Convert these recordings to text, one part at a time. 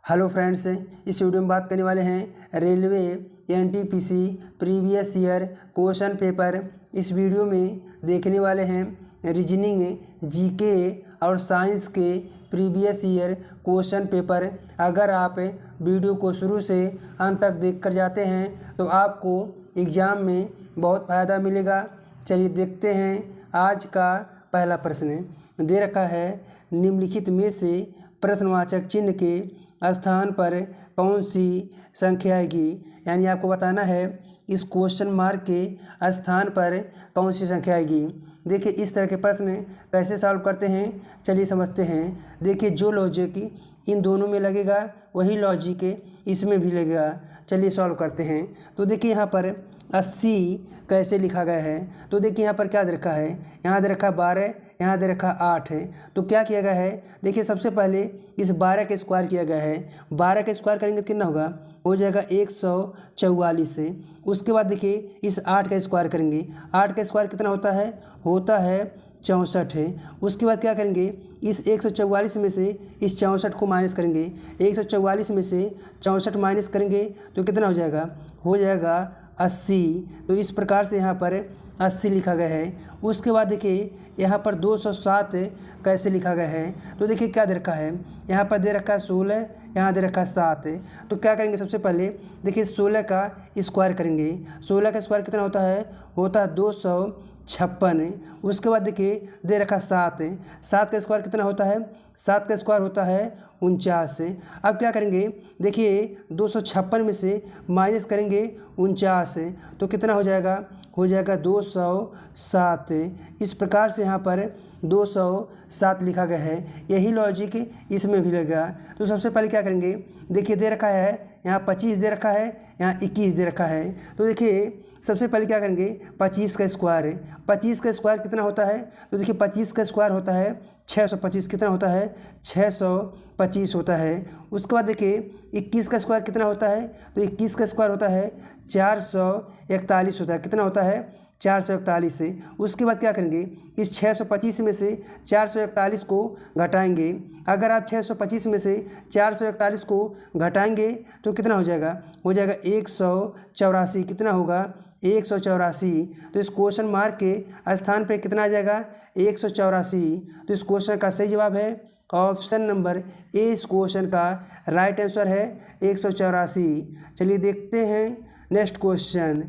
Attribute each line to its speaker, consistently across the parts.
Speaker 1: Hello friends, इस video में बात करने वाले हैं railway NTPC previous year question paper. इस वीडियो में देखने वाले हैं रीजनिंग, जीके और साइंस के प्रीवियस ईयर क्वेश्चन पेपर। अगर आप वीडियो को शुरू से अंत तक देखकर जाते हैं तो आपको एग्ज़ाम में बहुत फ़ायदा मिलेगा। चलिए देखते हैं। आज का पहला प्रश्न दे रखा है, निम्नलिखित में से प्रश्नवाचक चिन्ह के स्थान पर कौन सी संख्या आएगी। यानी आपको बताना है इस क्वेश्चन मार्क के स्थान पर कौन सी संख्या आएगी। देखिए इस तरह के प्रश्न कैसे सॉल्व करते हैं, चलिए समझते हैं। देखिए जो लॉजिक इन दोनों में लगेगा वही लॉजिक इसमें भी लगेगा। चलिए सॉल्व करते हैं। तो देखिए यहाँ पर 80 कैसे लिखा गया है। तो देखिए यहाँ पर क्या दे रखा है, यहाँ दे रखा 12, यहाँ दे रखा 8 है। तो क्या किया गया है, देखिए सबसे पहले इस 12 का स्क्वायर किया गया है। 12 का स्क्वायर करेंगे तो कितना होगा, हो जाएगा 144 से। उसके बाद देखिए इस 8 का स्क्वायर करेंगे। 8 का स्क्वायर कितना होता है 64 है। उसके बाद क्या करेंगे, इस 144 में से इस 64 को माइनस करेंगे। 144 में से 64 माइनस करेंगे तो कितना हो जाएगा 80। तो इस प्रकार से यहाँ पर 80 लिखा गया है। उसके बाद देखिए यहाँ पर 207 कैसे लिखा गया है। तो देखिए क्या दे रखा है, यहाँ पर दे रखा है 16, यहाँ दे रखा है 7। तो क्या करेंगे, सबसे पहले देखिए 16 का स्क्वायर करेंगे। 16 का स्क्वायर कितना होता है 256। उसके बाद देखिए दे रखा 7, 7 का स्क्वायर कितना होता है, 7 का स्क्वायर होता है 49। अब क्या करेंगे, देखिए 256 में से माइनस करेंगे 49 तो कितना हो जाएगा 207। इस प्रकार से यहाँ पर 207 लिखा गया है। यही लॉजिक इसमें भी लगेगा। तो सबसे पहले क्या करेंगे, देखिए दे रखा है यहाँ 25 दे रखा है, यहाँ 21 दे रखा है। तो देखिए सबसे पहले क्या करेंगे, 25 का स्क्वायर है। 25 का स्क्वायर कितना होता है, तो देखिए 25 का स्क्वायर होता है 625। कितना होता है 625 होता है। उसके बाद देखिए 21 का स्क्वायर कितना होता है, तो 21 का स्क्वायर होता है 441 होता है। कितना होता है 441 से। उसके बाद क्या करेंगे, इस 625 में से 441 को घटाएंगे। अगर आप 625 में से 441 को घटाएंगे तो कितना हो जाएगा 184। कितना होगा 184। तो इस क्वेश्चन मार्क के स्थान पे कितना आ जाएगा 184। तो इस क्वेश्चन का सही जवाब है ऑप्शन नंबर ए। इस क्वेश्चन का राइट आंसर है 184। चलिए देखते हैं नेक्स्ट क्वेश्चन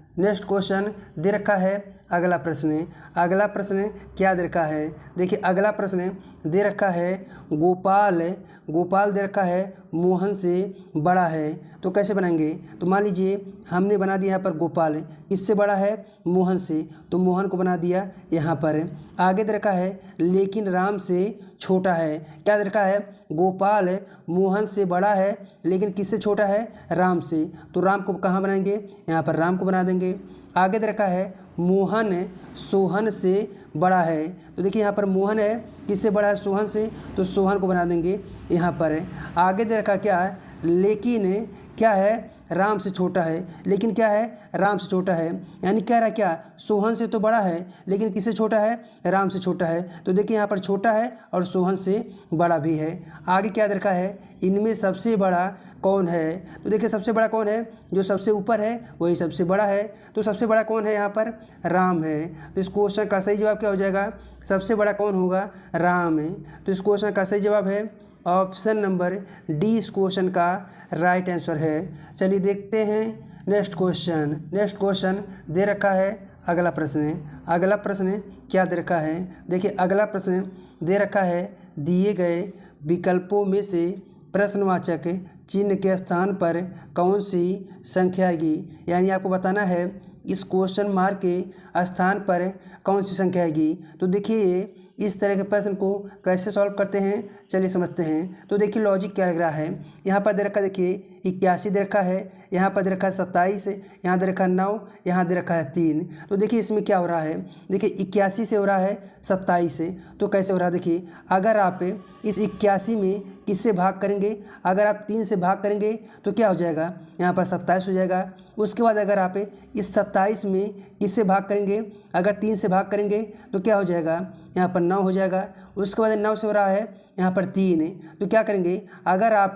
Speaker 1: दे रखा है। अगला प्रश्न क्या दे रखा है, देखिए अगला प्रश्न दे रखा है गोपाल दे रखा है मोहन से बड़ा है। तो कैसे बनाएंगे, तो मान लीजिए हमने बना दिया यहाँ पर गोपाल किससे बड़ा है, मोहन से। तो मोहन को बना दिया यहाँ पर। आगे दे रखा है लेकिन राम से छोटा है। क्या दे रखा है, गोपाल मोहन से बड़ा है लेकिन किससे छोटा है, राम से। तो राम को कहाँ बनाएंगे, यहाँ पर राम को बना देंगे। आगे दे रखा है मोहन सोहन से बड़ा है। तो देखिए यहाँ पर मोहन है किससे बड़ा है, सोहन से। तो सोहन को बना देंगे यहाँ पर। आगे दे रखा क्या है, लेकिन क्या है राम से छोटा है। लेकिन क्या है, राम से छोटा है। यानी कह रहा क्या, सोहन से तो बड़ा है लेकिन किससे छोटा है, राम से छोटा है। तो देखिए यहाँ पर छोटा है और सोहन से बड़ा भी है। आगे क्या दे रखा है, इनमें सबसे बड़ा कौन है। तो देखिए सबसे बड़ा कौन है, जो सबसे ऊपर है वही सबसे बड़ा है। तो सबसे बड़ा कौन है, यहाँ पर राम है। तो इस क्वेश्चन का सही जवाब क्या हो जाएगा, सबसे बड़ा कौन होगा, राम है। तो इस क्वेश्चन का सही जवाब है ऑप्शन नंबर डी। इस क्वेश्चन का राइट आंसर है। चलिए देखते हैं नेक्स्ट क्वेश्चन दे रखा है। अगला प्रश्न क्या दे रखा है, देखिए अगला प्रश्न दे रखा है दिए गए विकल्पों में से प्रश्नवाचक चिन्ह के स्थान पर कौन सी संख्या आएगी। यानी आपको बताना है इस क्वेश्चन मार्क के स्थान पर कौन सी संख्या आएगी। तो देखिए इस तरह के प्रश्न को कैसे सॉल्व करते हैं, चलिए समझते हैं। तो देखिए लॉजिक क्या लग रहा है, यहाँ पर दे रखा देखिए 81 दे रखा है, यहाँ पर दे रखा है 27, यहाँ दे रखा है 9, यहाँ दे रखा है 3। तो देखिए इसमें क्या हो रहा है, देखिए 81 से हो रहा है 27 से। तो कैसे हो रहा है, देखिए अगर आप इस 81 में किससे भाग करेंगे, अगर आप 3 से भाग करेंगे तो क्या हो जाएगा, यहाँ पर 27 हो जाएगा। उसके बाद अगर आप इस 27 में किससे भाग करेंगे, अगर 3 से भाग करेंगे तो क्या हो जाएगा, यहाँ पर 9 हो जाएगा। उसके बाद 9 से हो रहा है यहाँ पर 3 है। तो क्या करेंगे, अगर आप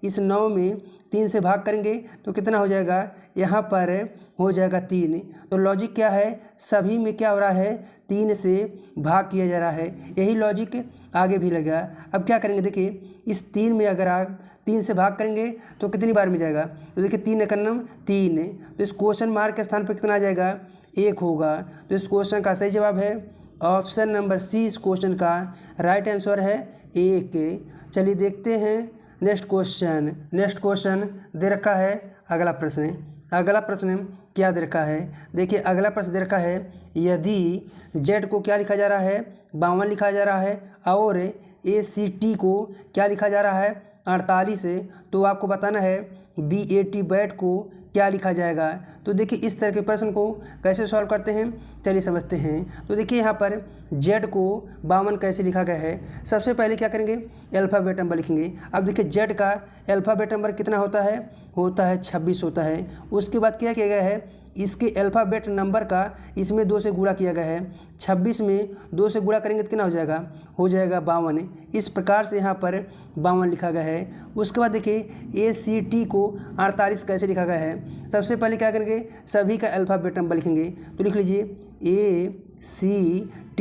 Speaker 1: इस 9 में 3 से भाग करेंगे तो कितना हो जाएगा, यहाँ पर हो जाएगा 3। तो लॉजिक क्या है, सभी में क्या हो रहा है, 3 से भाग किया जा रहा है। यही लॉजिक आगे भी लगा। अब क्या करेंगे, देखिए इस 3 में अगर आप 3 से भाग करेंगे तो कितनी बार में जाएगा, तो देखिए 3 एकन्नम 3 है। तो इस क्वेश्चन मार्क के स्थान पर कितना आ जाएगा, 1 होगा। तो इस क्वेश्चन का सही जवाब है ऑप्शन नंबर सी। इस क्वेश्चन का राइट आंसर है 1। चलिए देखते हैं नेक्स्ट क्वेश्चन दे रखा है अगला प्रश्न क्या दे रखा है। देखिए अगला प्रश्न दे रखा है, यदि जेड को क्या लिखा जा रहा है, 52 लिखा जा रहा है और ACT को क्या लिखा जा रहा है, 48 है, तो आपको बताना है BAT बैट को क्या लिखा जाएगा। तो देखिए इस तरह के प्रश्न को कैसे सॉल्व करते हैं, चलिए समझते हैं। तो देखिए यहाँ पर जेड को 52 कैसे लिखा गया है। सबसे पहले क्या करेंगे, अल्फ़ाबेट नंबर लिखेंगे। अब देखिए जेड का अल्फ़ाबेट नंबर कितना होता है 26 होता है। उसके बाद क्या किया गया है, इसके अल्फ़ाबेट नंबर का इसमें 2 से गुणा किया गया है। 26 में 2 से गुणा करेंगे तो कितना हो जाएगा, 52। इस प्रकार से यहाँ पर 52 लिखा गया है। उसके बाद देखिए ACT को 48 कैसे लिखा गया है। सबसे पहले क्या करेंगे, सभी का अल्फ़ाबेट नंबर लिखेंगे। तो लिख लीजिए ACT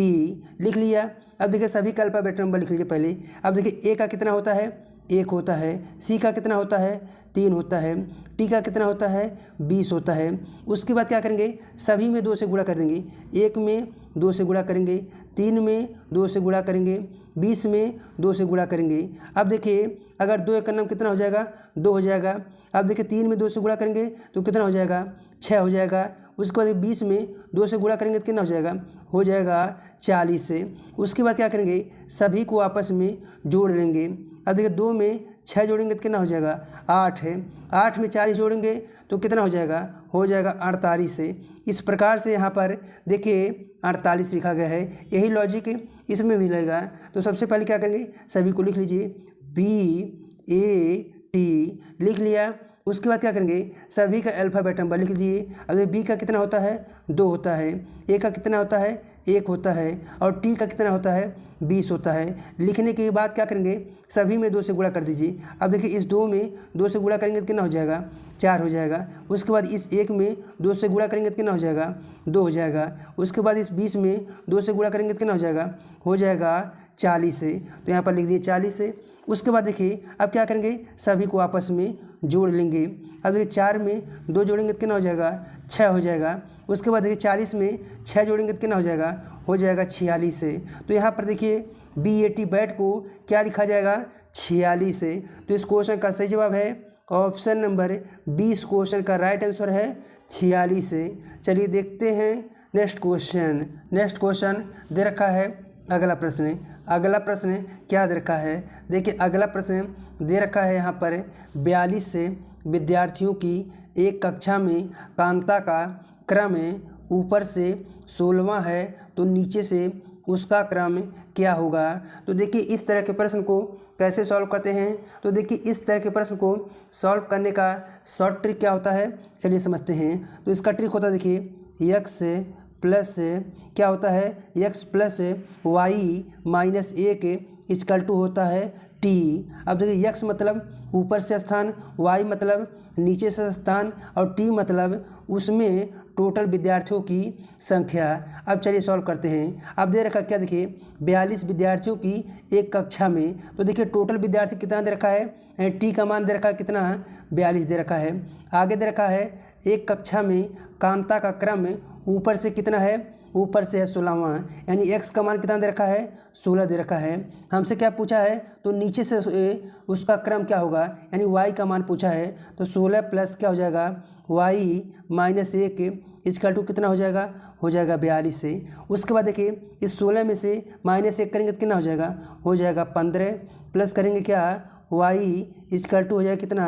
Speaker 1: लिख लिया। अब देखिए सभी का अल्फ़ाबेट नंबर लिख लीजिए पहले। अब देखिए A का कितना होता है, 1 होता है। C का कितना होता है, 3 होता है। टी का कितना होता है, 20 होता है। उसके बाद क्या करेंगे, सभी में 2 से गुणा कर देंगे। 1 में 2 से गुणा करेंगे, 3 में 2 से गुणा करेंगे, 20 में 2 से गुणा करेंगे। अब देखिए अगर 2 एकन्नम कितना हो जाएगा, 2 हो जाएगा। अब देखिए 3 में 2 से गुणा करेंगे तो कितना हो जाएगा, 6 हो जाएगा। उसके बाद 20 में 2 से गुणा करेंगे तो कितना हो जाएगा 40 से। उसके बाद क्या करेंगे, सभी को आपस में जोड़ लेंगे। अब देखिए 2 में 6 जोड़ेंगे तो कितना हो जाएगा, 8 है। 8 में 40 जोड़ेंगे तो कितना हो जाएगा 48 से। इस प्रकार से यहाँ पर देखिए 48 लिखा गया है। यही लॉजिक इसमें भी लगेगा। तो सबसे पहले क्या करेंगे, सभी को लिख लीजिए BAT लिख लिया। उसके बाद क्या करेंगे, सभी का अल्फ़ाबेट नंबर लिख लीजिए। अगर B का कितना होता है, 2 होता है। A का कितना होता है, 1 होता है। और T का कितना होता है, 20 होता है। लिखने के बाद क्या करेंगे, सभी में 2 से गुणा कर दीजिए। अब देखिए इस 2 में 2 से गुणा करेंगे तो कितना हो जाएगा, 4 हो जाएगा। उसके बाद इस 1 में 2 से गुणा करेंगे तो कितना हो जाएगा, 2 हो जाएगा। उसके बाद इस 20 में 2 से गुणा करेंगे तो कितना हो जाएगा 40 से। तो यहाँ पर लिख दिए 40 से। उसके बाद देखिए अब क्या करेंगे, सभी को आपस में जोड़ लेंगे। अब देखिए 4 में 2 जोड़ेंगे तो कितना हो जाएगा, 6 हो जाएगा। उसके बाद देखिए 40 में 6 जोड़ेंगे तो कितना हो जाएगा 46 से। तो यहाँ पर देखिए BAT बैट को क्या लिखा जाएगा, 46 से। तो इस क्वेश्चन का सही जवाब है ऑप्शन नंबर 20। क्वेश्चन का राइट आंसर है 46 से। चलिए देखते हैं नेक्स्ट क्वेश्चन दे रखा है अगला प्रश्न क्या दे रखा है। देखिए अगला प्रश्न दे रखा है यहाँ पर 42 से विद्यार्थियों की एक कक्षा में कांता का क्रम ऊपर से 16वां है तो नीचे से उसका क्रम क्या होगा। तो देखिए इस तरह के प्रश्न को कैसे सॉल्व करते हैं। तो देखिए इस तरह के प्रश्न को सॉल्व करने का शॉर्ट ट्रिक क्या होता है, चलिए समझते हैं। तो इसका ट्रिक होता है, देखिए x प्लस क्या होता है, x plus y minus 1 equal to होता है t। अब देखिए x मतलब ऊपर से स्थान, y मतलब नीचे से स्थान और t मतलब उसमें टोटल विद्यार्थियों की संख्या। अब चलिए सॉल्व करते हैं। अब दे रखा क्या, देखिए 42 विद्यार्थियों की एक कक्षा में। तो देखिए टोटल विद्यार्थी कितना दे रखा है, टी का मान दे रखा है कितना, 42 दे रखा है। आगे दे रखा है एक कक्षा में कांता का क्रम ऊपर से कितना है, ऊपर से है 16वां, यानी x का मान कितना दे रखा है, 16 दे रखा है। हमसे क्या पूछा है, तो नीचे से उसका क्रम क्या होगा, यानी y का मान पूछा है। तो 16 प्लस क्या हो जाएगा, y माइनस 1 इक्वल टू कितना हो जाएगा 42 से। उसके बाद देखिए इस 16 में से माइनस 1 करेंगे तो कितना हो जाएगा 15 प्लस करेंगे क्या, y इक्वल टू हो जाएगा कितना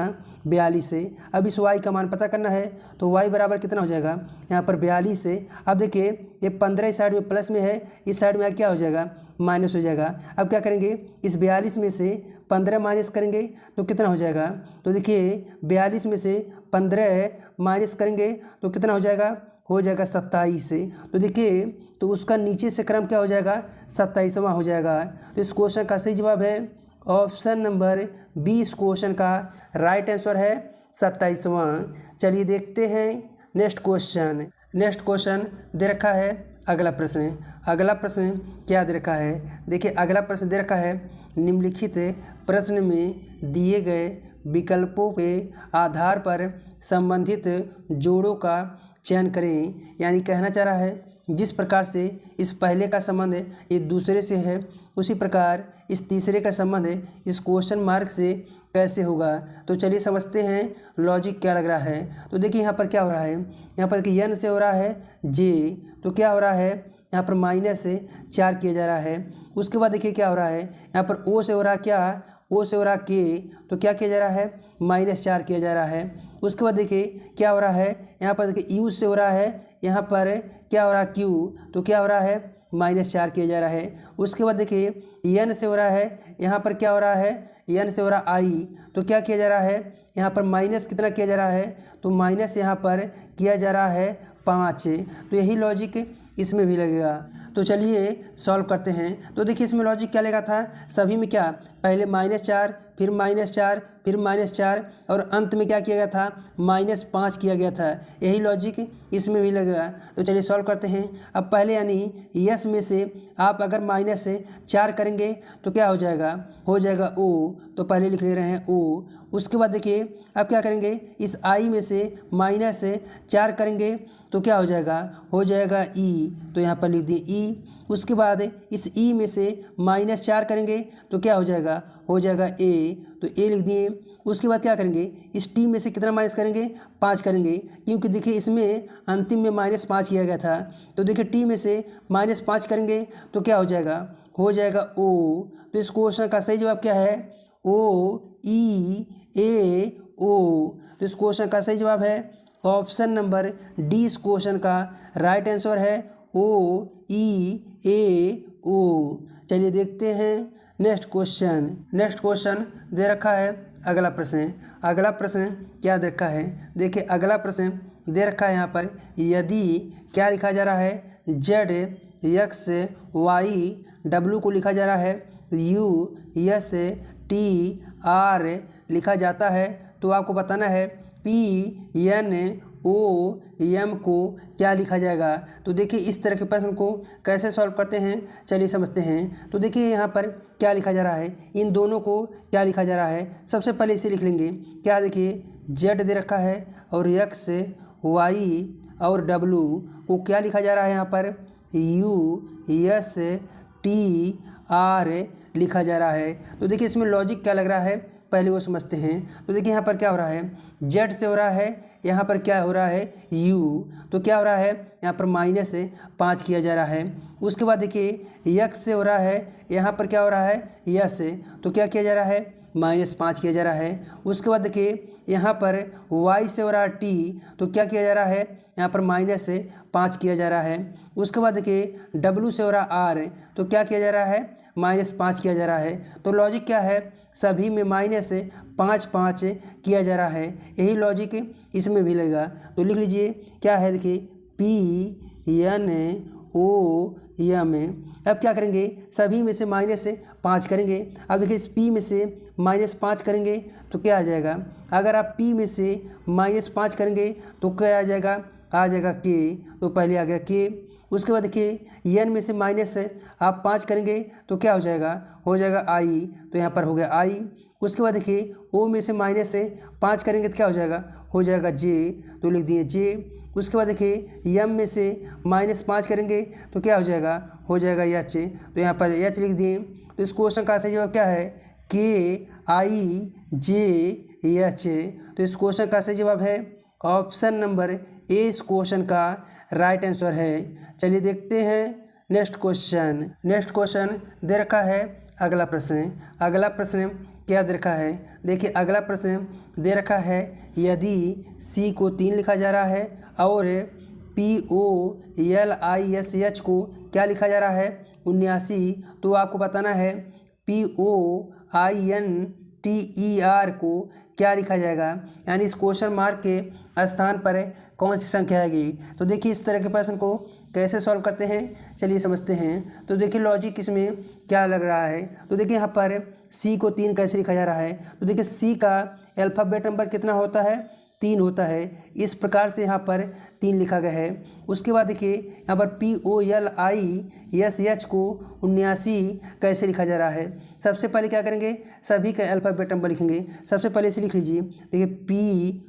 Speaker 1: 42 से। अब इस y का मान पता करना है तो y बराबर कितना हो जाएगा यहाँ पर 42 से। अब देखिए ये 15 इस साइड में प्लस में है, इस साइड में क्या हो जाएगा माइनस हो जाएगा। अब क्या करेंगे, इस 42 में से 15 माइनस करेंगे तो कितना हो जाएगा। तो देखिए 42 में से 15 माइनस करेंगे तो कितना हो जाएगा 27 से। तो देखिए तो उसका नीचे से क्रम क्या हो जाएगा 27वां हो जाएगा। तो इस क्वेश्चन का सही जवाब है ऑप्शन नंबर बी इस क्वेश्चन का राइट आंसर है 27वां। चलिए देखते हैं नेक्स्ट क्वेश्चन। नेक्स्ट क्वेश्चन दे रखा है अगला प्रश्न। अगला प्रश्न क्या दे रखा है, देखिए अगला प्रश्न दे रखा है निम्नलिखित प्रश्न में दिए गए विकल्पों के आधार पर संबंधित जोड़ों का चयन करें। यानी कहना चाह रहा है जिस प्रकार से इस पहले का संबंध एक दूसरे से है, उसी प्रकार इस तीसरे का संबंध इस क्वेश्चन मार्क से कैसे होगा। तो चलिए समझते हैं लॉजिक क्या लग रहा है। तो देखिए यहाँ पर क्या हो रहा है, यहाँ पर देखिए n से हो रहा है j, तो क्या हो रहा है यहाँ पर -4 किया जा रहा है। उसके बाद देखिए क्या हो रहा है, यहाँ पर o से हो रहा क्या, o से हो रहा k, तो क्या किया जा रहा है -4 किया जा रहा है। उसके बाद देखिए क्या हो रहा है, यहाँ पर देखिए u से हो रहा है, यहाँ पर क्या हो रहा है q, तो क्या हो रहा है -4 किया जा रहा है। उसके बाद देखिए n से हो रहा है, यहाँ पर क्या हो रहा है n से हो रहा i, तो क्या किया जा रहा है यहाँ पर माइनस कितना किया जा रहा है, तो माइनस यहाँ पर किया जा रहा है 5। तो यही लॉजिक इसमें भी लगेगा। तो चलिए सॉल्व करते हैं। तो देखिए इसमें लॉजिक क्या लगा था, सभी में क्या पहले -4 फिर -4 फिर -4 और अंत में क्या किया गया था -5 किया गया था। यही लॉजिक इसमें भी लगेगा। तो चलिए सॉल्व करते हैं। अब पहले यानी यस में से आप अगर -4 करेंगे तो क्या हो जाएगा ओ, तो पहले लिख ले रहे हैं ओ। उसके बाद देखिए अब क्या करेंगे, इस आई में से -4 करेंगे तो क्या हो जाएगा ई, तो यहाँ पर लिख दिए ई। उसके बाद इस ई में से -4 करेंगे तो क्या हो जाएगा ए, तो ए लिख दिए। उसके बाद क्या करेंगे, इस टी में से कितना माइनस करेंगे 5 करेंगे, क्योंकि देखिए इसमें अंतिम में -5 किया गया था। तो देखिए टी में से -5 करेंगे तो क्या हो जाएगा ओ। तो इस क्वेश्चन का सही जवाब क्या है ओ ई ए ओ। तो इस क्वेश्चन का सही जवाब है ऑप्शन नंबर डी इस क्वेश्चन का राइट आंसर है ओ ई ए ओ। चलिए देखते हैं नेक्स्ट क्वेश्चन। नेक्स्ट क्वेश्चन दे रखा है अगला प्रश्न। अगला प्रश्न क्या दे रखा है, देखिए अगला प्रश्न दे रखा है यहाँ पर यदि क्या लिखा जा रहा है जेड एक्स वाई डब्ल्यू को लिखा जा रहा है यू एस टी आर लिखा जाता है, तो आपको बताना है पी एन ओ एम को क्या लिखा जाएगा। तो देखिए इस तरह के प्रश्न को कैसे सॉल्व करते हैं चलिए समझते हैं। तो देखिए यहाँ पर क्या लिखा जा रहा है, इन दोनों को क्या लिखा जा रहा है। सबसे पहले इसे लिख लेंगे क्या, देखिए जेड दे रखा है और एक्स वाई और डब्ल्यू को क्या लिखा जा रहा है, यहाँ पर यू एस टी आर लिखा जा रहा है। तो देखिए इसमें लॉजिक क्या लग रहा है पहले वो समझते हैं। तो देखिए यहाँ पर क्या हो रहा है, जेड से हो रहा है, यहाँ पर क्या हो रहा है यू, तो क्या हो रहा है यहाँ पर -5 किया जा रहा है। उसके बाद देखिए एक्स से हो रहा है, यहाँ पर क्या हो रहा है यस, तो क्या किया जा रहा है -5 किया जा रहा है। उसके बाद देखिए यहाँ पर वाई से हो रहा है टी, तो क्या किया जा रहा है यहाँ पर -5 किया जा रहा है। उसके बाद देखिए डब्ल्यू से हो रहा आर, तो क्या किया जा रहा है -5 किया जा रहा है। तो लॉजिक क्या है, सभी में -5 किया जा रहा है। यही लॉजिक इसमें भी लगेगा। तो लिख लीजिए क्या है, देखिए पी एन ओ एम। अब क्या करेंगे, सभी में से -5 करेंगे। अब देखिए इस पी में से -5 करेंगे तो क्या आ जाएगा, अगर आप पी में से -5 करेंगे तो क्या आ जाएगा के, तो पहले आ गया के। उसके बाद देखिए एन में से माइनस आप 5 करेंगे तो क्या हो जाएगा आई, तो यहाँ पर हो गया आई। उसके बाद देखिए ओ में से -5 करेंगे तो क्या हो जाएगा जे, तो लिख दिए जे। उसके बाद देखिए एम में से -5 करेंगे तो क्या हो जाएगा एच, तो यहाँ पर एच लिख दिए। तो इस क्वेश्चन का सही जवाब क्या है के आई जे एच। तो इस क्वेश्चन का सही जवाब है ऑप्शन नंबर ए इस क्वेश्चन का राइट आंसर है। चलिए देखते हैं नेक्स्ट क्वेश्चन। नेक्स्ट क्वेश्चन दे रखा है अगला प्रश्न। अगला प्रश्न क्या दे रखा है, देखिए अगला प्रश्न दे रखा है यदि सी को 3 लिखा जा रहा है और POLISH को क्या लिखा जा रहा है 79, तो आपको बताना है POINTER को क्या लिखा जाएगा, यानी इस क्वेश्चन मार्क के स्थान पर कौन सी संख्या आएगी। तो देखिए इस तरह के प्रश्न को कैसे सॉल्व करते हैं चलिए समझते हैं। तो देखिए लॉजिक इसमें क्या लग रहा है। तो देखिए यहाँ पर सी को 3 कैसे लिखा जा रहा है। तो देखिए सी का अल्फ़ाबेट नंबर कितना होता है, 3 होता है। इस प्रकार से यहाँ पर 3 लिखा गया है। उसके बाद देखिए यहाँ पर POLISH को 79 कैसे लिखा जा रहा है। सबसे पहले क्या करेंगे, सभी का अल्फ़ाबेट नंबर लिखेंगे। सबसे पहले इसे लिख लीजिए। देखिए POLISH।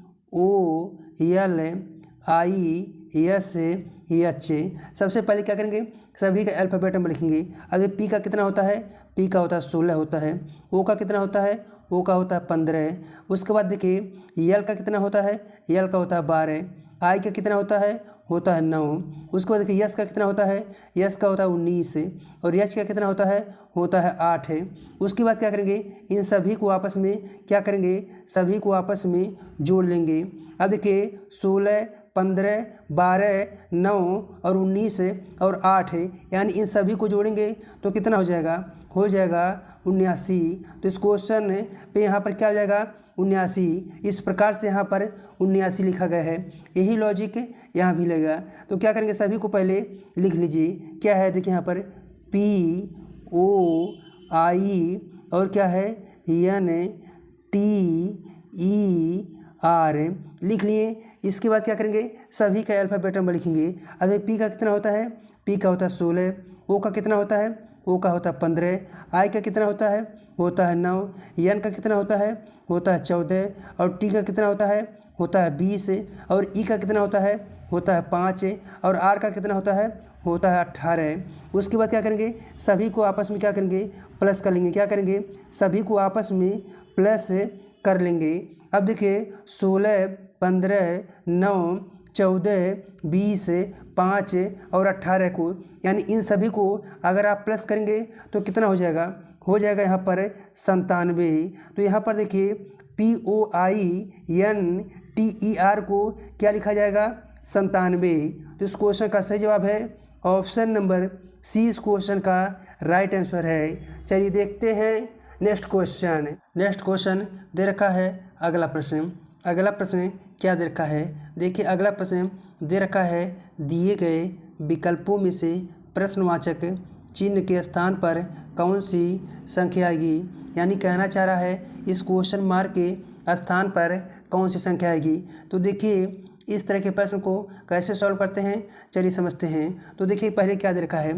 Speaker 1: सबसे पहले क्या करेंगे, सभी का अल्फ़ाबेट नंबर लिखेंगे। अगर पी का कितना होता है, पी का होता है 16 होता है। ओ का कितना होता है, ओ का होता है 15। उसके बाद देखिए यल का कितना होता है, यल का होता है 12। आई का कितना होता है 9। उसके बाद देखिए यस का कितना होता है, यस का होता है 19। और यच का कितना होता है 8 है। उसके बाद क्या करेंगे, इन सभी को आपस में क्या करेंगे, सभी को आपस में जोड़ लेंगे। अब देखिए 16, 15, 12, 9 और 19 और 8 है, यानी इन सभी को जोड़ेंगे तो कितना हो जाएगा 79। तो इस क्वेश्चन पे यहाँ पर क्या हो जाएगा 79। इस प्रकार से यहाँ पर 79 लिखा गया है। यही लॉजिक यहाँ भी लगेगा। तो क्या करेंगे, सभी को पहले लिख लीजिए। क्या है देखिए यहाँ पर POI और क्या है NTER लिख लिए। इसके बाद क्या करेंगे, सभी का अल्फ़ाबेट नंबर लिखेंगे। अगर पी का कितना होता है, पी का होता है 16। ओ का कितना होता है, ओ का होता है 15। आई का कितना होता है 9। एन का कितना होता है 14। और टी का कितना होता है 20। और ई का कितना होता है 5। और आर का कितना होता है 18। उसके बाद क्या करेंगे, सभी को आपस में क्या करेंगे, प्लस कर लेंगे। क्या करेंगे, सभी को आपस में प्लस कर लेंगे। अब देखिए 16, 15, 9, 14, 20, 5 और 18 को, यानी इन सभी को अगर आप प्लस करेंगे तो कितना हो जाएगा यहाँ पर 97। तो यहाँ पर देखिए POINTER को क्या लिखा जाएगा 97। तो इस क्वेश्चन का सही जवाब है ऑप्शन नंबर सी। इस क्वेश्चन का राइट आंसर है। चलिए देखते हैं नेक्स्ट क्वेश्चन दे रखा है अगला प्रश्न क्या दे रखा है। देखिए अगला प्रश्न दे रखा है, दिए गए विकल्पों में से प्रश्नवाचक चिन्ह के स्थान पर कौन सी संख्या आएगी। यानी कहना चाह रहा है इस क्वेश्चन मार्क के स्थान पर कौन सी संख्या आएगी। तो देखिए इस तरह के प्रश्न को कैसे सॉल्व करते हैं चलिए समझते हैं। तो देखिए पहले क्या दे रखा है,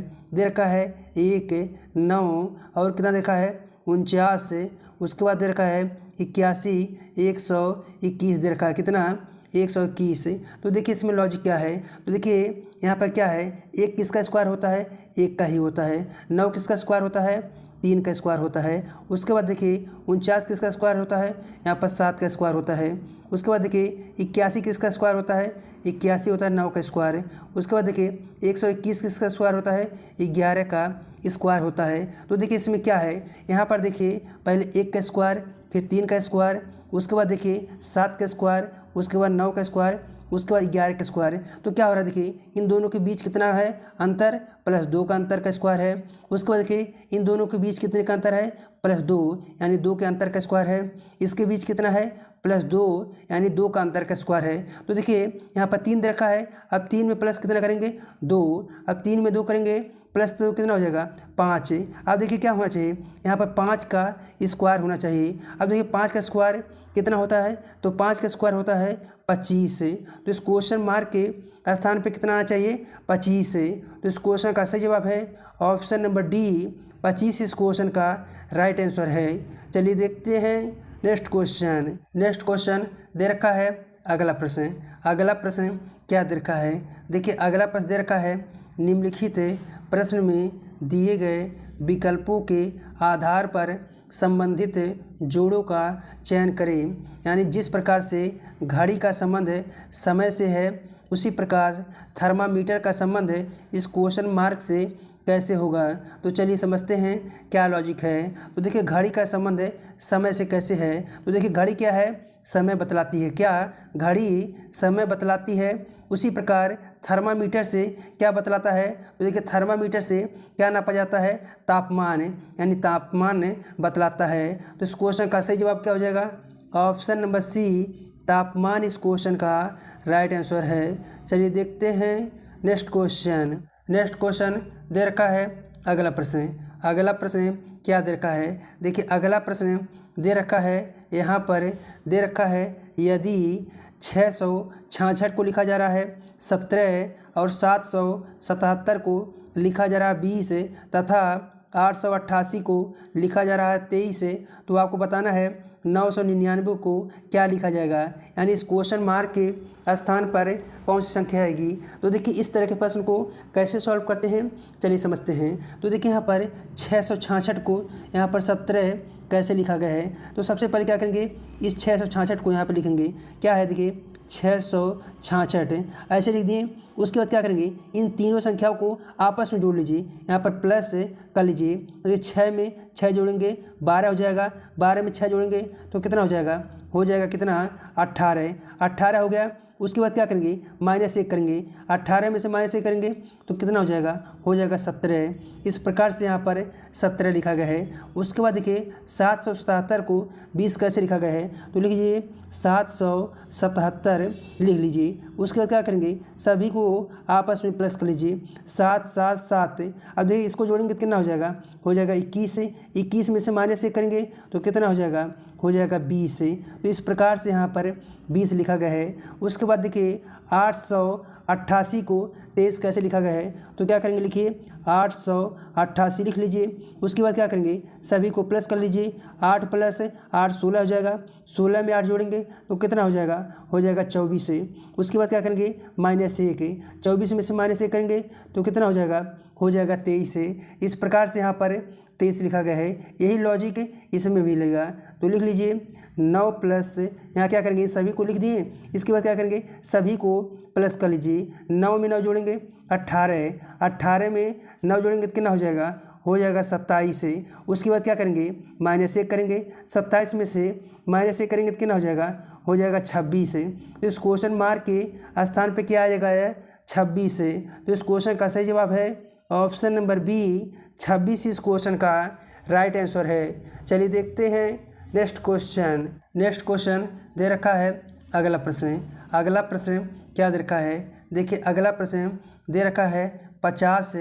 Speaker 1: 1, 9 और कितना दे रखा है 49। उसके बाद दे रखा है 81, 121 दे रखा है, कितना 121। तो देखिए इसमें लॉजिक क्या है। तो देखिए यहाँ पर क्या है, 1 किसका स्क्वायर होता है, 1 का ही होता है। 9 किसका स्क्वायर होता है, 3 का स्क्वायर होता है। उसके बाद देखिए 49 किसका स्क्वायर होता है, यहाँ पर 7 का स्क्वायर होता है। उसके बाद देखिए 81 किसका स्क्वायर होता है, 81 होता है 9 का स्क्वायर। उसके बाद देखिए 121 किसका स्क्वायर होता है, 11 का स्क्वायर होता है। तो देखिए इसमें क्या है, यहाँ पर देखिए पहले 1 का स्क्वायर, फिर 3 का स्क्वायर, उसके बाद देखिए 7 का स्क्वायर, उसके बाद 9 का स्क्वायर, उसके बाद 11 का स्क्वायर। तो क्या हो रहा है देखिए इन दोनों के बीच कितना है अंतर, +2 का अंतर का स्क्वायर है। उसके बाद देखिए इन दोनों के बीच कितने का अंतर है, +2 यानी 2 के अंतर का स्क्वायर है। इसके बीच कितना है, +2 यानी 2 का अंतर का स्क्वायर है। तो देखिए यहाँ पर 3 दे रखा है। अब 3 में प्लस कितना करेंगे 2। अब 3 में 2 करेंगे प्लस तो कितना हो जाएगा 5। अब देखिए क्या होना चाहिए, यहाँ पर 5 का स्क्वायर होना चाहिए। अब देखिए 5 का स्क्वायर कितना होता है, तो 5 का स्क्वायर होता है 25। तो इस क्वेश्चन मार्क के स्थान पे कितना आना चाहिए 25। तो इस क्वेश्चन का सही जवाब है ऑप्शन नंबर डी 25। इस क्वेश्चन का राइट आंसर है। चलिए देखते हैं नेक्स्ट क्वेश्चन दे रखा है अगला प्रश्न क्या दे रखा है। देखिए अगला प्रश्न दे रखा है, निम्नलिखित प्रश्न में दिए गए विकल्पों के आधार पर संबंधित जोड़ों का चयन करें। यानी जिस प्रकार से घड़ी का संबंध समय से है, उसी प्रकार थर्मामीटर का संबंध इस क्वेश्चन मार्क से कैसे होगा। तो चलिए समझते हैं क्या लॉजिक है। तो देखिए घड़ी का संबंध समय से कैसे है। तो देखिए घड़ी क्या है, समय बतलाती है। क्या घड़ी समय बतलाती है, उसी प्रकार थर्मामीटर से क्या बतलाता है। तो देखिए थर्मामीटर से क्या नापा जाता है, तापमान, यानी तापमान बतलाता है। तो इस क्वेश्चन का सही जवाब क्या हो जाएगा, ऑप्शन नंबर सी तापमान इस क्वेश्चन का राइट आंसर है। चलिए देखते हैं नेक्स्ट क्वेश्चन दे रखा है अगला प्रश्न क्या दे रखा है। देखिए अगला प्रश्न दे रखा है, यहाँ पर दे रखा है यदि 666 को लिखा जा रहा है 17 और 777 को लिखा जा रहा है 20 तथा 888 को लिखा जा रहा है 23 तो आपको बताना है 999 को क्या लिखा जाएगा, यानी इस क्वेश्चन मार्क के स्थान पर कौन सी संख्या आएगी। तो देखिए इस तरह के प्रश्न को कैसे सॉल्व करते हैं, चलिए समझते हैं। तो देखिए यहाँ पर 666 को यहाँ पर 17 कैसे लिखा गया है। तो सबसे पहले क्या करेंगे, इस 666 को यहाँ पर लिखेंगे, क्या है देखिए 666 ऐसे लिख दिए। उसके बाद क्या करेंगे, इन तीनों संख्याओं को आपस में जोड़ लीजिए, यहाँ पर प्लस कर लीजिए। तो ये 6 में 6 जोड़ेंगे 12 हो जाएगा, 12 में 6 जोड़ेंगे तो कितना हो जाएगा कितना 18 हो गया। उसके बाद क्या करेंगे, -1 करेंगे, 18 में से -1 करेंगे तो कितना हो जाएगा 17। इस प्रकार से यहाँ पर 17 लिखा गया है। उसके बाद देखिए 777 को 20 कैसे लिखा गया है, तो लिख लीजिए 777 लिख लीजिए। उसके बाद क्या करेंगे, सभी को आपस में प्लस कर लीजिए, 7 7 7। अब देखिए इसको जोड़ेंगे तो कितना हो जाएगा 21। 21 में से -1 करेंगे तो कितना हो जाएगा 20। तो इस प्रकार से यहाँ पर 20 लिखा गया है। उसके बाद देखिए 888 को 23 कैसे लिखा गया है, तो क्या करेंगे लिखिए 888 लिख लीजिए। उसके बाद क्या करेंगे, सभी को प्लस कर लीजिए, 8 + 8 16 हो जाएगा, 16 में 8 जोड़ेंगे तो कितना हो जाएगा 24। उसके बाद क्या करेंगे -1, 24 में से -1 करेंगे तो कितना हो जाएगा 23। इस प्रकार से यहाँ पर 23 लिखा गया है। यही लॉजिक इसमें भी लगेगा। तो लिख लीजिए 9 प्लस, यहाँ क्या करेंगे सभी को लिख दिए। इसके बाद क्या करेंगे, सभी को प्लस कर लीजिए, 9 में 9 जोड़ेंगे 18, 18 में 9 जोड़ेंगे तो कितना हो जाएगा 27। उसके बाद क्या करेंगे, -1 करेंगे, 27 में से -1 करेंगे तो कितना हो जाएगा 26। तो इस क्वेश्चन मार्क के स्थान पे क्या आ जाएगा 26। तो इस क्वेश्चन का सही जवाब है ऑप्शन नंबर बी 26 इस क्वेश्चन का राइट आंसर है। चलिए देखते हैं नेक्स्ट क्वेश्चन दे रखा है अगला प्रश्न क्या दे रखा है। देखिए अगला प्रश्न दे रखा है 50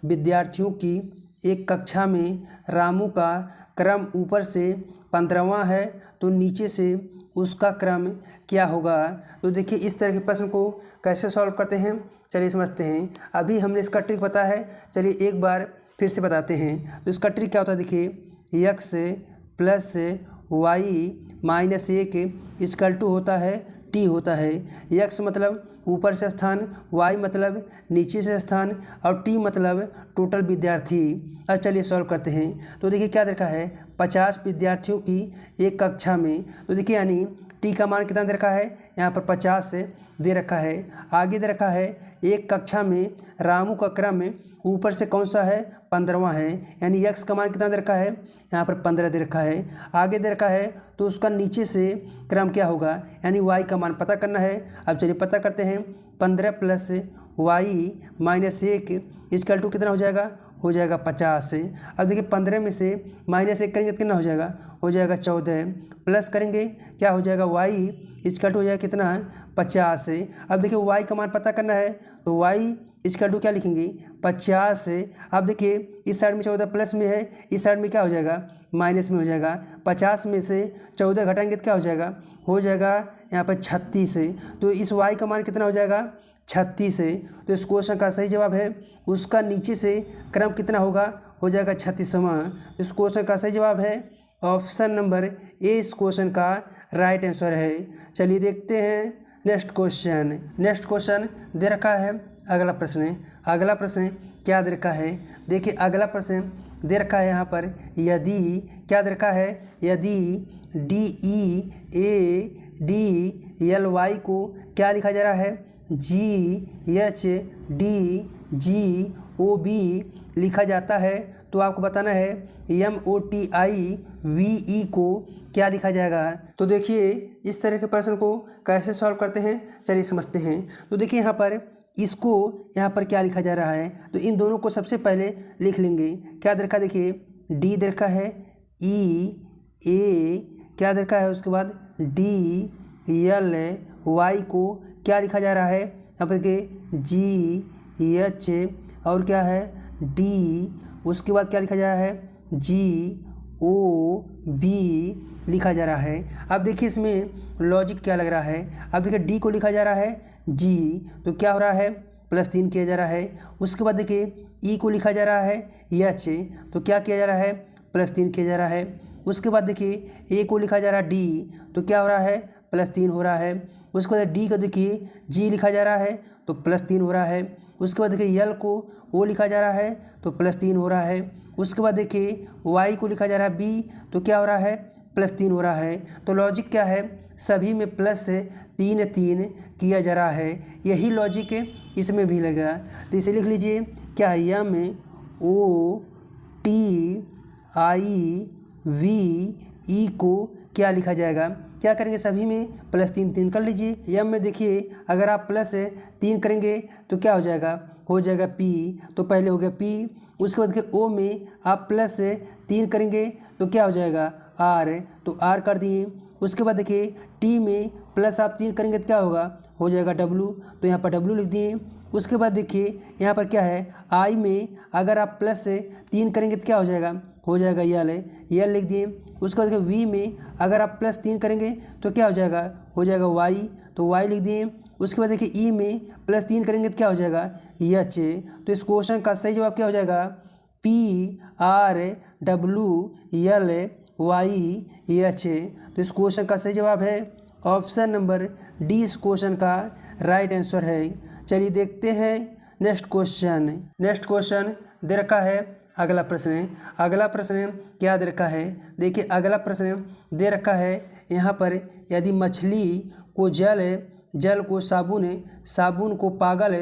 Speaker 1: विद्यार्थियों की एक कक्षा में रामू का क्रम ऊपर से 15वां है तो नीचे से उसका क्रम क्या होगा। तो देखिए इस तरह के प्रश्न को कैसे सॉल्व करते हैं, चलिए समझते हैं। अभी हमने इसका ट्रिक पता है, चलिए एक बार फिर से बताते हैं। तो इसका ट्रिक क्या होता है, देखिए x + y - 1 = होता है t होता है। x मतलब ऊपर से स्थान, y मतलब नीचे से स्थान और t मतलब टोटल विद्यार्थी। अब चलिए सॉल्व करते हैं। तो देखिए क्या देखा है, 50 विद्यार्थियों की एक कक्षा में, तो देखिए यानी t का मान कितना दे रखा है, यहाँ पर 50 दे रखा है। आगे दे रखा है एक कक्षा में रामू का क्रम ऊपर से कौन सा है 15वां है, यानी x का मान कितना दे रखा है, यहाँ पर 15 दे रखा है। आगे दे रखा है तो उसका नीचे से क्रम क्या होगा, यानी y का मान पता करना है। अब चलिए पता करते हैं। 15 + y - 1 = कितना हो जाएगा 50। अब देखिए 15 में से -1 करेंगे तो कितना हो जाएगा 14। प्लस करेंगे क्या हो जाएगा y = हो जाएगा कितना 50। अब देखिए y का मान पता करना है तो y = क्या लिखेंगे 50। अब देखिए इस साइड में 14 प्लस में है, इस साइड में क्या हो जाएगा माइनस में हो जाएगा। 50 में से 14 घटाएंगे तो क्या हो जाएगा यहाँ पर 36। तो इस y का मान कितना हो जाएगा 36। तो इस क्वेश्चन का सही जवाब है उसका नीचे से क्रम कितना हो जाएगा 36वां। इस क्वेश्चन का सही जवाब है ऑप्शन नंबर ए इस क्वेश्चन का राइट आंसर है। चलिए देखते हैं नेक्स्ट क्वेश्चन दे रखा है अगला प्रश्न क्या दे रखा है। देखिए अगला प्रश्न दे रखा है यहाँ पर यदि क्या दे रखा है, यदि DEADLY को क्या लिखा जा रहा है GHDGOB लिखा जाता है तो आपको बताना है MOTIVE को क्या लिखा जाएगा। तो देखिए इस तरह के प्रश्न को कैसे सॉल्व करते हैं, चलिए समझते हैं। तो देखिए यहाँ पर इसको यहाँ पर क्या लिखा जा रहा है, तो इन दोनों को सबसे पहले लिख लेंगे। क्या दे रखा है, देखिए D दे रखा है, EA क्या दे रखा है, उसके बाद DLY को क्या लिखा जा रहा है, यहाँ पर देखिए एच और क्या है डी, उसके बाद क्या लिखा जा रहा है जी ओ बी लिखा जा रहा है। अब देखिए इसमें लॉजिक क्या लग रहा है। अब देखिए डी को लिखा जा रहा है जी, तो क्या हो रहा है +3 किया जा रहा है। उसके बाद देखिए ई को लिखा जा रहा है एच, तो क्या किया जा रहा है +3 किया जा रहा है। उसके बाद देखिए ए को लिखा जा रहा है डी, तो क्या हो रहा है +3 हो रहा है। उसके बाद डी को देखिए जी लिखा जा रहा है तो +3 हो रहा है। उसके बाद देखिए यल को ओ लिखा जा रहा है तो +3 हो रहा है। उसके बाद देखिए वाई को लिखा जा रहा है बी, तो क्या हो रहा है +3 हो रहा है। तो लॉजिक क्या है, सभी में +3 किया जा रहा है। यही लॉजिक इसमें भी लगा, तो इसे लिख लीजिए क्या है M O T I V E को क्या लिखा जाएगा, क्या करेंगे सभी में +3 कर लीजिए। एम में देखिए अगर आप +3 करेंगे तो क्या हो जाएगा पी, तो पहले हो गया पी। उसके बाद देखिए ओ में आप +3 करेंगे तो क्या हो जाएगा आर, तो आर कर दिए। उसके बाद देखिए टी में +3 करेंगे तो क्या हो जाएगा डब्लू, तो यहाँ पर डब्लू लिख दिए। उसके बाद देखिए यहाँ पर क्या है आई में अगर आप +3 करेंगे तो क्या हो जाएगा यल लिख दिए। उसके बाद देखिए वी में अगर आप +3 करेंगे तो क्या हो जाएगा वाई, तो वाई लिख दिए। उसके बाद देखिए ई में +3 करेंगे तो क्या हो जाएगा एच, तो इस क्वेश्चन का सही जवाब क्या हो जाएगा PRWLYH। तो इस क्वेश्चन का सही जवाब है ऑप्शन नंबर डी, इस क्वेश्चन का राइट आंसर है। चलिए देखते हैं नेक्स्ट क्वेश्चन दे रखा है अगला प्रश्न क्या दे रखा है। देखिए अगला प्रश्न दे रखा है यहाँ पर, यदि मछली को जल को साबुन को पागल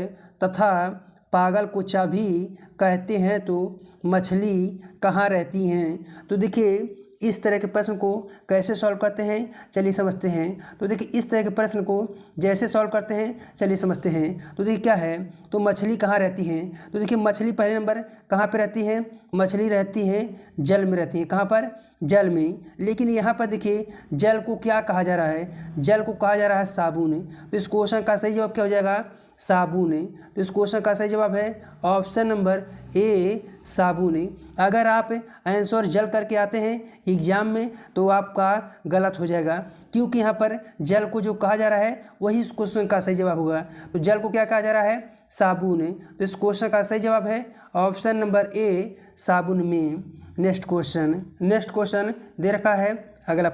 Speaker 1: तथा पागल को चाबी कहते हैं तो मछली कहाँ रहती हैं। तो देखिए इस तरह के प्रश्न को कैसे सॉल्व करते हैं चलिए समझते हैं। तो देखिए इस तरह के प्रश्न को जैसे सॉल्व करते हैं चलिए समझते हैं। तो देखिए क्या है, तो मछली कहाँ रहती हैं, तो देखिए मछली पहले नंबर कहाँ पे रहती है, मछली रहती है जल में रहती है। कहाँ पर, जल में। लेकिन यहाँ पर देखिए जल को क्या कहा जा रहा है, जल को कहा जा रहा है साबुन। तो इस क्वेश्चन का सही जवाब क्या हो जाएगा साबुन। तो इस क्वेश्चन का सही जवाब है ऑप्शन नंबर ए साबुन। अगर आप आंसर जल करके आते हैं एग्जाम में तो आपका गलत हो जाएगा, क्योंकि यहाँ पर जल को जो कहा जा रहा है वही इस क्वेश्चन का सही जवाब होगा। तो जल को क्या कहा जा रहा है साबुन। तो इस क्वेश्चन का सही जवाब है ऑप्शन नंबर ए साबुन में। नेक्स्ट क्वेश्चन दे रखा है अगला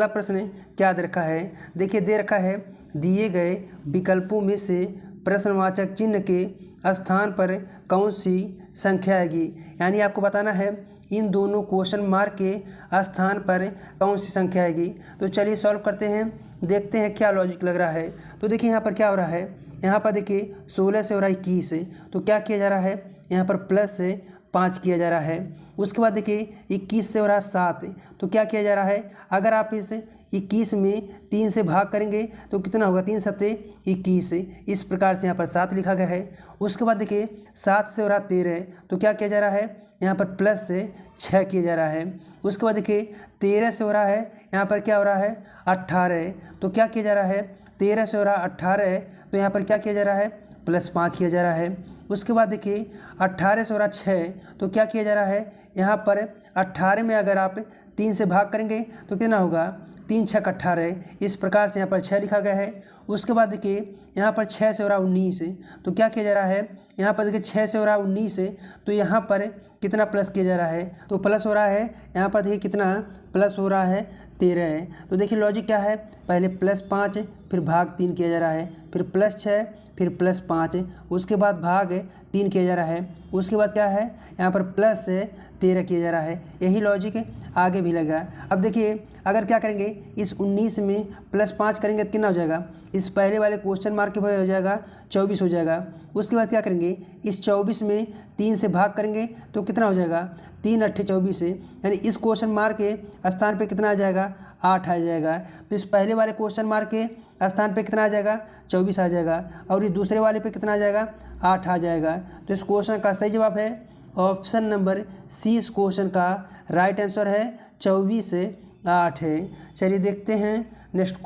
Speaker 1: प्रश्न क्या दे रखा है। देखिए दे रखा है दिए गए विकल्पों में से प्रश्नवाचक चिन्ह के स्थान पर कौन सी संख्या आएगी, यानी आपको बताना है इन दोनों क्वेश्चन मार्क के स्थान पर कौन सी संख्या आएगी। तो चलिए सॉल्व करते हैं, देखते हैं क्या लॉजिक लग रहा है। तो देखिए यहाँ पर क्या हो रहा है, यहाँ पर देखिए 16 से हो रहा है 21, तो क्या किया जा रहा है यहाँ पर +5 किया जा रहा है। उसके बाद देखिए 21 से हो रहा है 7, तो क्या किया जा रहा है, अगर आप इस 21 में 3 से भाग करेंगे तो कितना होगा 3 सत्ते 21, इस प्रकार से यहाँ पर 7 लिखा गया है। उसके बाद देखिए 7 से हो रहा है 13, तो क्या किया जा रहा है यहाँ पर +6 किया जा रहा है। उसके बाद देखिए 13 से हो रहा है यहाँ पर क्या हो रहा है 18, तो क्या किया जा रहा है 13 से हो रहा है 18, तो यहाँ पर क्या किया जा रहा है +5 किया जा रहा है। उसके बाद देखिए 18 से हो रहा 6, तो क्या किया जा रहा है यहाँ पर 18 में अगर आप 3 से भाग करेंगे तो कितना होगा 3 छक 18, इस प्रकार से यहाँ पर 6 लिखा गया है। उसके बाद देखिए यहाँ पर 6 से हो रहा 19, तो क्या किया जा रहा है यहाँ पर देखिए 6 से हो रहा 19, तो यहाँ पर कितना प्लस किया जा रहा है, तो प्लस हो रहा है यहाँ पर देखिए कितना प्लस हो रहा है 13। तो देखिए लॉजिक क्या है, पहले +5 फिर भाग 3 किया जा रहा है, फिर +6 फिर +5, उसके बाद भाग 3 किया जा रहा है, उसके बाद क्या है यहाँ पर +13 किया जा रहा है। यही लॉजिक आगे भी लगा। अब देखिए अगर क्या करेंगे इस 19 में +5 करेंगे तो कितना हो जाएगा, इस पहले वाले क्वेश्चन मार्क के हो जाएगा 24 हो जाएगा। उसके बाद क्या करेंगे इस 24 में 3 से भाग करेंगे तो कितना हो जाएगा 3 8 24, यानी इस क्वेश्चन मार्क के स्थान पे कितना आ जाएगा 8 आ जाएगा। तो इस पहले वाले क्वेश्चन मार्क के स्थान पे कितना आ जाएगा 24 आ जाएगा, और इस दूसरे वाले पे कितना आ जाएगा 8 आ जाएगा। तो इस क्वेश्चन का सही जवाब है ऑप्शन नंबर सी, इस क्वेश्चन का राइट आंसर है 24 से 8 है। चलिए देखते हैं नेक्स्ट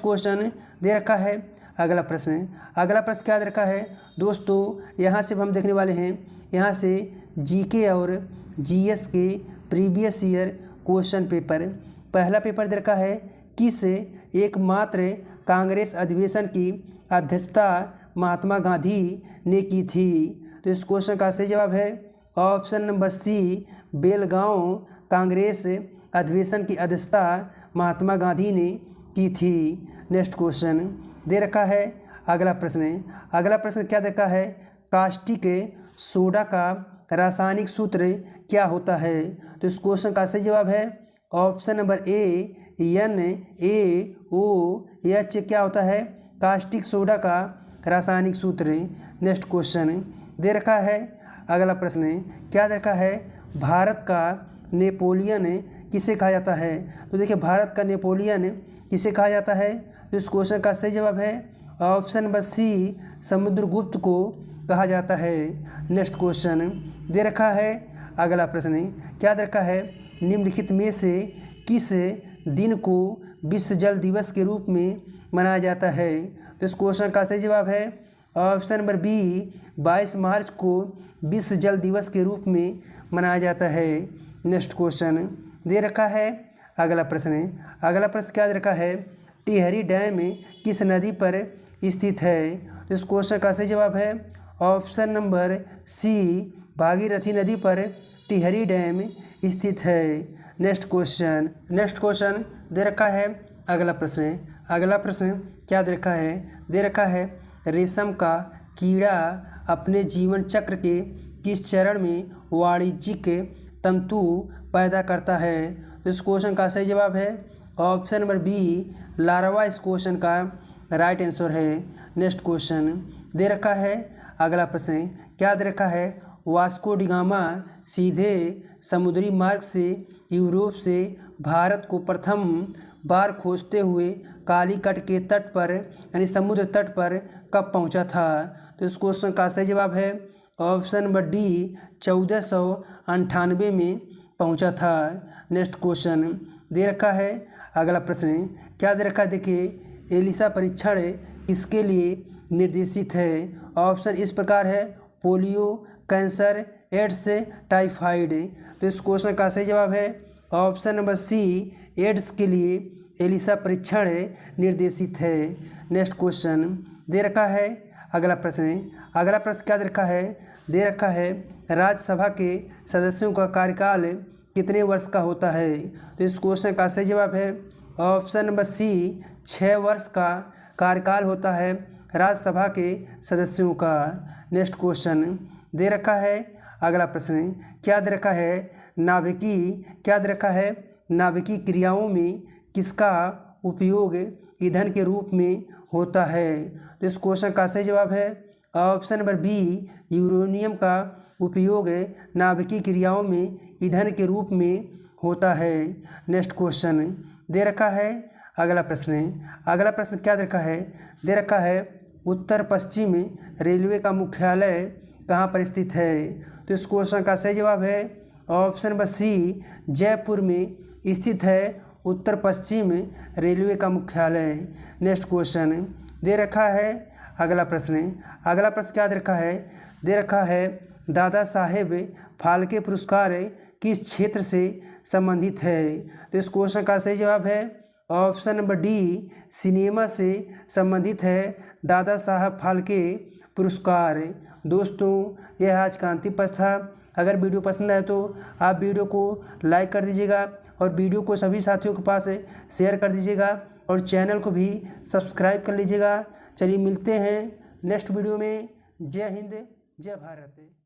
Speaker 1: क्वेश्चन दे रखा है अगला प्रश्न क्या दे रखा है दोस्तों, यहाँ से हम देखने वाले हैं, यहाँ से जीके और जीएस के प्रीवियस ईयर क्वेश्चन पेपर। पहला पेपर दे रखा है, किस एकमात्र कांग्रेस अधिवेशन की अध्यक्षता महात्मा गांधी ने की थी। तो इस क्वेश्चन का सही जवाब है option number C, Belgaum Congress अधिवेशन की अध्यक्षता महात्मा गांधी ने की थी। नेक्स्ट क्वेश्चन दे रखा है, अगला प्रश्न क्या दे रखा है, कास्टिक सोडा का रासायनिक सूत्र क्या होता है। तो इस क्वेश्चन का सही जवाब है ऑप्शन नंबर ए, NaOH क्या होता है, कास्टिक सोडा का रासायनिक सूत्र। नेक्स्ट क्वेश्चन दे रखा है, अगला प्रश्न क्या दे रखा है, भारत का नेपोलियन किसे कहा जाता है। तो देखिए भारत का नेपोलियन किसे कहा जाता है। तो इस क्वेश्चन का सही जवाब है ऑप्शन नंबर सी, समुद्रगुप्त को कहा जाता है। नेक्स्ट क्वेश्चन दे रखा है, अगला प्रश्न क्या दे रखा है, निम्नलिखित में से किस दिन को विश्व जल दिवस के रूप में मनाया जाता है। तो इस क्वेश्चन का सही जवाब है ऑप्शन नंबर बी, 22 मार्च को विश्व जल दिवस के रूप में मनाया जाता है। नेक्स्ट क्वेश्चन दे रखा है, अगला प्रश्न क्या दे रखा है, टिहरी डैम किस नदी पर स्थित है। तो इस क्वेश्चन का सही जवाब है ऑप्शन नंबर सी, भागीरथी नदी पर टिहरी डैम स्थित है। नेक्स्ट क्वेश्चन दे रखा है, अगला प्रश्न क्या दे रखा है, रेशम का कीड़ा अपने जीवन चक्र के किस चरण में वाणिज्यिक तंतु पैदा करता है। तो इस क्वेश्चन का सही जवाब है ऑप्शन नंबर बी, लार्वा इस क्वेश्चन का राइट आंसर है। नेक्स्ट क्वेश्चन दे रखा है, अगला प्रश्न क्या दे रखा है, वास्को डी गामा सीधे समुद्री मार्ग से यूरोप से भारत को प्रथम बार खोजते हुए कालीकट के तट पर यानी समुद्र तट पर कब पहुंचा था। तो इस क्वेश्चन का सही जवाब है ऑप्शन नंबर डी, 1498 में पहुंचा था। नेक्स्ट क्वेश्चन दे रखा है, अगला प्रश्न क्या दे रखा है, देखिए एलिसा परीक्षण किसके लिए निर्देशित है। ऑप्शन इस प्रकार है, पोलियो, कैंसर, एड्स, टाइफाइड। तो इस क्वेश्चन का सही जवाब है ऑप्शन नंबर सी, एड्स के लिए एलिसा परीक्षण निर्देशित है। नेक्स्ट क्वेश्चन दे रखा है, अगला प्रश्न क्या दे रखा है, राज्यसभा के सदस्यों का कार्यकाल कितने वर्ष का होता है। तो इस क्वेश्चन का सही जवाब है ऑप्शन नंबर सी, 6 वर्ष का कार्यकाल होता है राज्यसभा के सदस्यों का। नेक्स्ट क्वेश्चन दे रखा है, अगला प्रश्न क्या दे रखा है, नाभिकीय क्रियाओं में किसका उपयोग ईंधन के रूप में होता है। तो इस क्वेश्चन का सही जवाब है ऑप्शन नंबर बी, यूरेनियम का उपयोग नाभिकीय क्रियाओं में ईंधन के रूप में होता है। नेक्स्ट क्वेश्चन दे रखा है, अगला प्रश्न क्या दे रखा है, उत्तर पश्चिम रेलवे का मुख्यालय कहाँ पर स्थित है। तो इस क्वेश्चन का सही जवाब है ऑप्शन नंबर सी, जयपुर में स्थित है उत्तर पश्चिम रेलवे का मुख्यालय। नेक्स्ट क्वेश्चन दे रखा है, अगला प्रश्न क्या दे रखा है, दादा साहेब फाल्के पुरस्कार किस क्षेत्र से संबंधित है। तो इस क्वेश्चन का सही जवाब है ऑप्शन नंबर डी, सिनेमा से संबंधित है दादा साहब फाल्के पुरस्कार। दोस्तों यह आज का अंतिम प्रश्न था। अगर वीडियो पसंद आए तो आप वीडियो को लाइक कर दीजिएगा और वीडियो को सभी साथियों के पास शेयर कर दीजिएगा और चैनल को भी सब्सक्राइब कर लीजिएगा। चलिए मिलते हैं नेक्स्ट वीडियो में। जय हिंद, जय भारत।